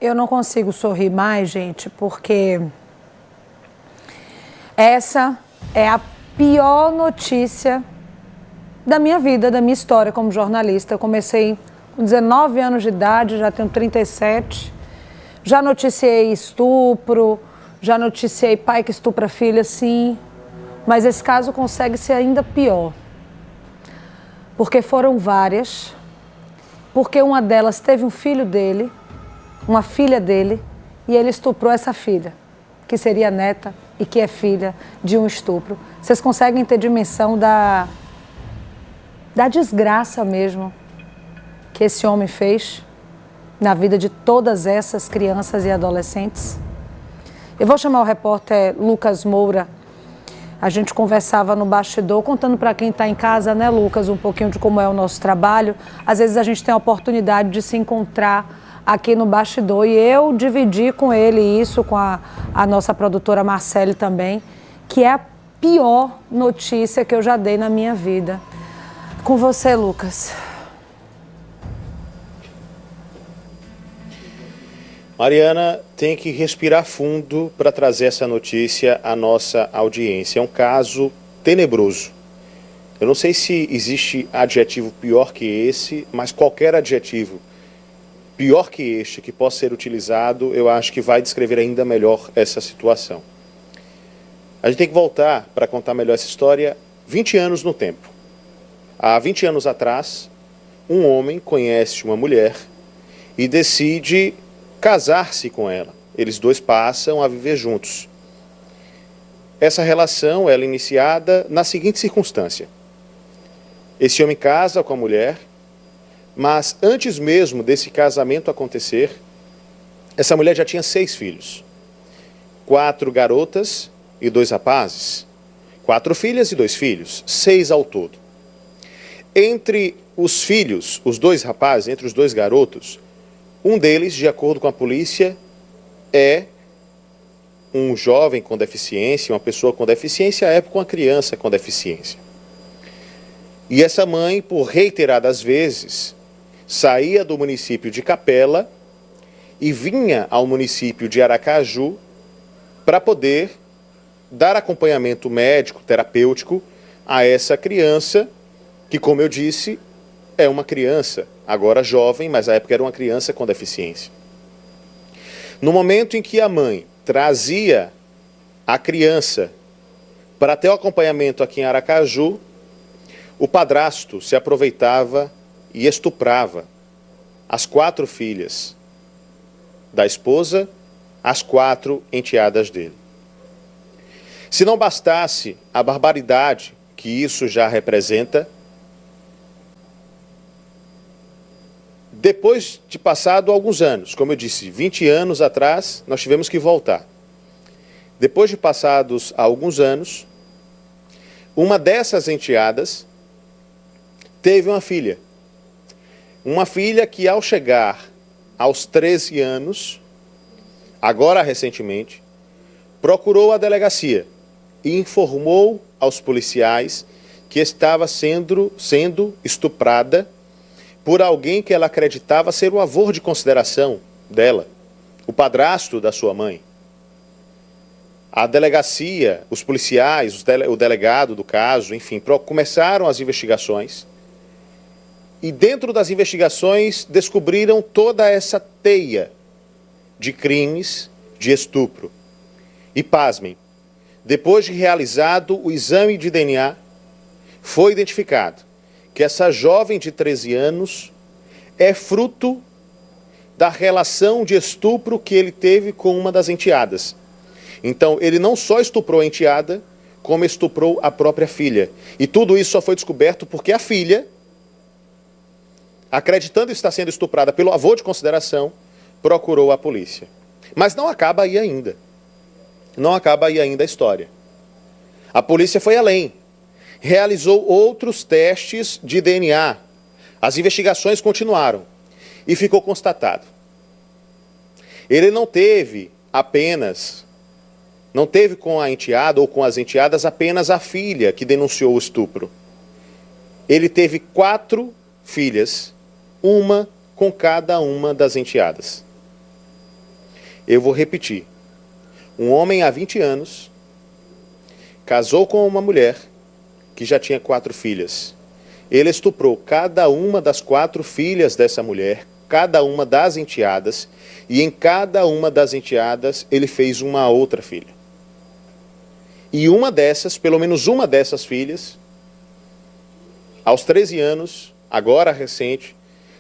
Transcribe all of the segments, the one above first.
Eu não consigo sorrir mais, gente, porque essa é a pior notícia da minha vida, da minha história como jornalista. Eu comecei com 19 anos de idade, já tenho 37. Já noticiei estupro, já noticiei pai que estupra filha, sim. Mas esse caso consegue ser ainda pior. Porque foram várias. Porque uma delas teve um filho dele, uma filha dele, e ele estuprou essa filha, que seria neta e que é filha de um estupro. Vocês conseguem ter dimensão da desgraça mesmo que esse homem fez na vida de todas essas crianças e adolescentes? Eu vou chamar o repórter Lucas Moura. A gente conversava no bastidor, contando para quem está em casa, né, Lucas, um pouquinho de como é o nosso trabalho. Às vezes a gente tem a oportunidade de se encontrar aqui no bastidor, e eu dividi com ele isso, com a nossa produtora Marcele também, que é a pior notícia que eu já dei na minha vida. Com você, Lucas. Mariana tem que respirar fundo para trazer essa notícia à nossa audiência. É um caso tenebroso. Eu não sei se existe adjetivo pior que esse, mas qualquer adjetivo pior que este que possa ser utilizado, eu acho que vai descrever ainda melhor essa situação. A gente tem que voltar para contar melhor essa história 20 anos no tempo. Há 20 anos atrás, um homem conhece uma mulher e decide casar-se com ela. Eles dois passam a viver juntos. Essa relação ela é iniciada na seguinte circunstância. Esse homem casa com a mulher, mas antes mesmo desse casamento acontecer, essa mulher já tinha 6 filhos. 4 garotas e 2 rapazes. 4 filhas e 2 filhos. 6 ao todo. Entre os filhos, os 2 rapazes, entre os 2 garotos, um deles, de acordo com a polícia, é um jovem com deficiência, uma pessoa com deficiência, à época uma criança com deficiência. E essa mãe, por reiteradas vezes, saía do município de Capela e vinha ao município de Aracaju para poder dar acompanhamento médico, terapêutico a essa criança, que, como eu disse, é uma criança, agora jovem, mas à época era uma criança com deficiência. No momento em que a mãe trazia a criança para ter o acompanhamento aqui em Aracaju, o padrasto se aproveitava e estuprava as 4 filhas da esposa, as 4 enteadas dele. Se não bastasse a barbaridade que isso já representa, depois de passado alguns anos, como eu disse, 20 anos atrás, nós tivemos que voltar. Depois de passados alguns anos, uma dessas enteadas teve uma filha. Uma filha que, ao chegar aos 13 anos, agora recentemente, procurou a delegacia e informou aos policiais que estava sendo estuprada por alguém que ela acreditava ser o avô de consideração dela, o padrasto da sua mãe. A delegacia, os policiais, o delegado do caso, enfim, começaram as investigações. E dentro das investigações descobriram toda essa teia de crimes de estupro. E pasmem, depois de realizado o exame de DNA, foi identificado que essa jovem de 13 anos é fruto da relação de estupro que ele teve com uma das enteadas. Então, ele não só estuprou a enteada, como estuprou a própria filha. E tudo isso só foi descoberto porque a filha, acreditando estar sendo estuprada pelo avô de consideração, procurou a polícia. Mas não acaba aí ainda. Não acaba aí ainda a história. A polícia foi além. Realizou outros testes de DNA. As investigações continuaram. E ficou constatado. Ele não teve com a enteada ou com as enteadas apenas a filha que denunciou o estupro. Ele teve 4 filhas, uma com cada uma das enteadas. Eu vou repetir. Um homem há 20 anos casou com uma mulher que já tinha 4 filhas. Ele estuprou cada uma das 4 filhas dessa mulher, cada uma das enteadas, e em cada uma das enteadas ele fez uma outra filha. E uma dessas, pelo menos uma dessas filhas, aos 13 anos, agora recente,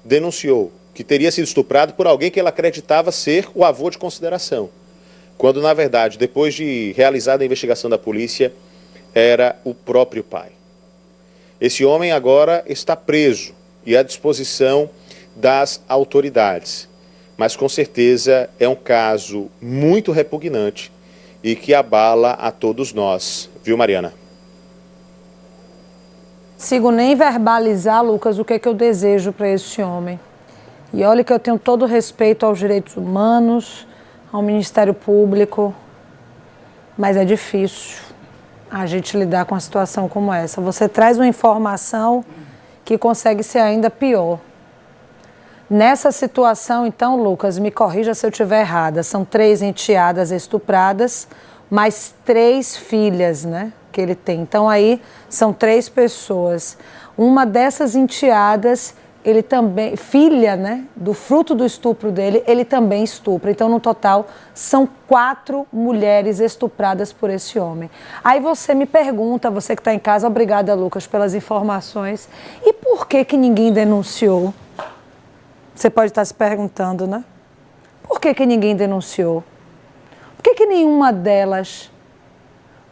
denunciou que teria sido estuprado por alguém que ela acreditava ser o avô de consideração, quando na verdade, depois de realizada a investigação da polícia, era o próprio pai. Esse homem agora está preso e à disposição das autoridades, mas com certeza é um caso muito repugnante e que abala a todos nós, viu, Mariana? Consigo nem verbalizar, Lucas, o que é que eu desejo para esse homem. E olha que eu tenho todo o respeito aos direitos humanos, ao Ministério Público, mas é difícil a gente lidar com uma situação como essa. Você traz uma informação que consegue ser ainda pior. Nessa situação, então, Lucas, me corrija se eu estiver errada, são 3 enteadas estupradas, mais 3 filhas, né, que ele tem. Então, aí são 3 pessoas. Uma dessas enteadas, ele também, filha, né, do fruto do estupro dele, ele também estupra. Então, no total, são 4 mulheres estupradas por esse homem. Aí você me pergunta, você que está em casa, obrigada, Lucas, pelas informações, e por que que ninguém denunciou? Você pode estar se perguntando, né? Por que que ninguém denunciou? Por que que nenhuma delas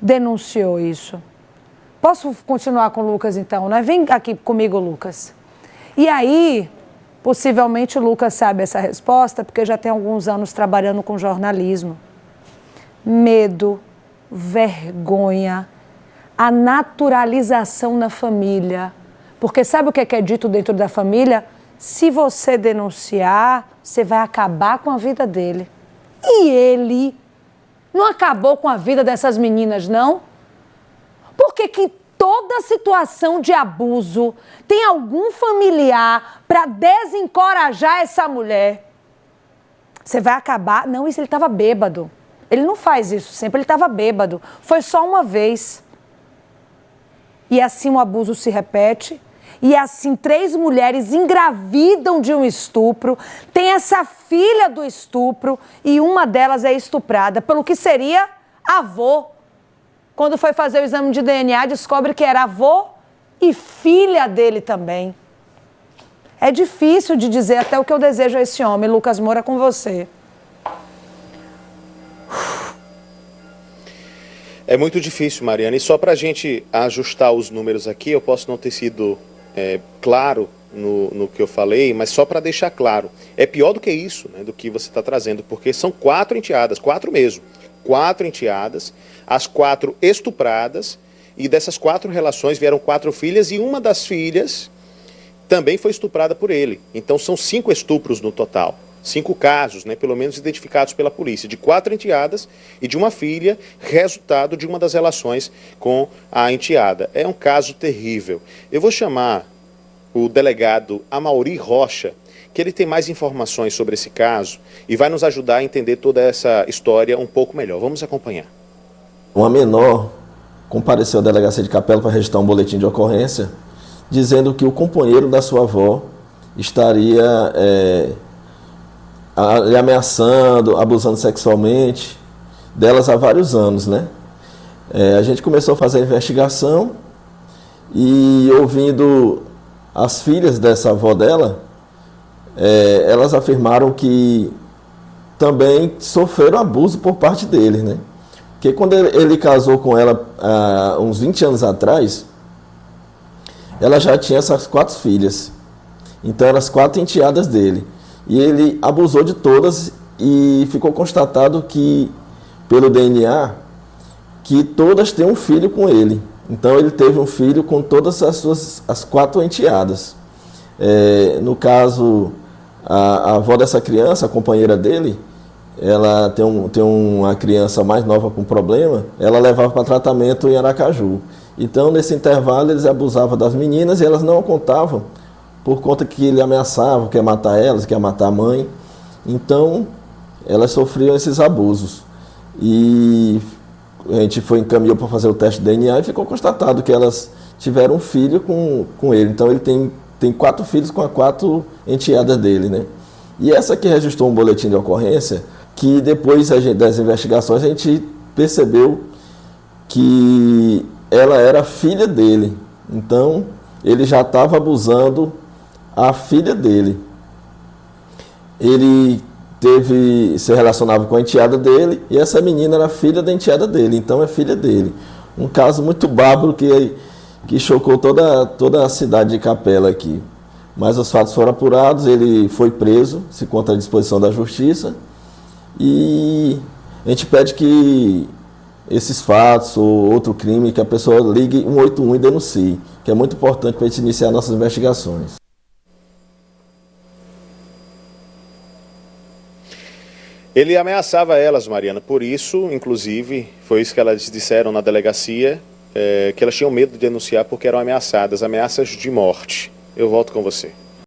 denunciou isso? Posso continuar com o Lucas, então, né? Vem aqui comigo, Lucas. E aí, possivelmente o Lucas sabe essa resposta, porque já tem alguns anos trabalhando com jornalismo. Medo, vergonha, a naturalização na família. Porque sabe o que é dito dentro da família? Se você denunciar, você vai acabar com a vida dele. E ele não acabou com a vida dessas meninas, não? Por que que toda situação de abuso tem algum familiar para desencorajar essa mulher? Você vai acabar... Não, isso ele estava bêbado. Ele não faz isso sempre, ele estava bêbado. Foi só uma vez. E assim o abuso se repete. E assim 3 mulheres engravidam de um estupro, tem essa filha do estupro e uma delas é estuprada, pelo que seria avô. Quando foi fazer o exame de DNA, descobre que era avô e filha dele também. É difícil de dizer até o que eu desejo a esse homem. Lucas Moura, com você. É muito difícil, Mariana, e só para a gente ajustar os números aqui, eu posso não ter sido claro no que eu falei, mas só para deixar claro, é pior do que isso, né, do que você está trazendo, porque são 4 enteadas, 4 mesmo, 4 enteadas, as 4 estupradas, e dessas 4 relações vieram 4 filhas, e uma das filhas também foi estuprada por ele. Então são 5 estupros no total, 5 casos, né, pelo menos identificados pela polícia, de 4 enteadas e de uma filha, resultado de uma das relações com a enteada. É um caso terrível. Eu vou chamar o delegado Amaury Rocha, que ele tem mais informações sobre esse caso e vai nos ajudar a entender toda essa história um pouco melhor. Vamos acompanhar. Uma menor compareceu à delegacia de Capela para registrar um boletim de ocorrência, dizendo que o companheiro da sua avó estaria lhe ameaçando, abusando sexualmente delas há vários anos, né? A gente começou a fazer a investigação e ouvindo as filhas dessa avó dela, elas afirmaram que também sofreram abuso por parte dele, né? Porque quando ele casou com ela há uns 20 anos atrás, ela já tinha essas 4 filhas. Então eram as 4 enteadas dele. E ele abusou de todas e ficou constatado que, pelo DNA, que todas têm um filho com ele. Então ele teve um filho com todas as 4 enteadas. No caso, a avó dessa criança, a companheira dele, ela tem uma criança mais nova com problema, ela levava para tratamento em Aracaju. Então, nesse intervalo, eles abusavam das meninas e elas não contavam, por conta que ele ameaçava, quer matar elas, quer matar a mãe. Então, elas sofriam esses abusos. E a gente encaminhou para fazer o teste de DNA e ficou constatado que elas tiveram um filho com ele. Então ele tem 4 filhos com as 4 enteadas dele, né? E essa que registrou um boletim de ocorrência, que depois das investigações a gente percebeu que ela era filha dele. Então ele já estava abusando a filha dele. Ele se relacionava com a enteada dele e essa menina era filha da enteada dele, então é filha dele. Um caso muito bárbaro que chocou toda a cidade de Capela aqui. Mas os fatos foram apurados, ele foi preso, se encontra à disposição da justiça, e a gente pede que esses fatos ou outro crime, que a pessoa ligue 181 e denuncie, que é muito importante para a gente iniciar nossas investigações. Ele ameaçava elas, Mariana, por isso, inclusive, foi isso que elas disseram na delegacia, que elas tinham medo de denunciar porque eram ameaçadas, ameaças de morte. Eu volto com você.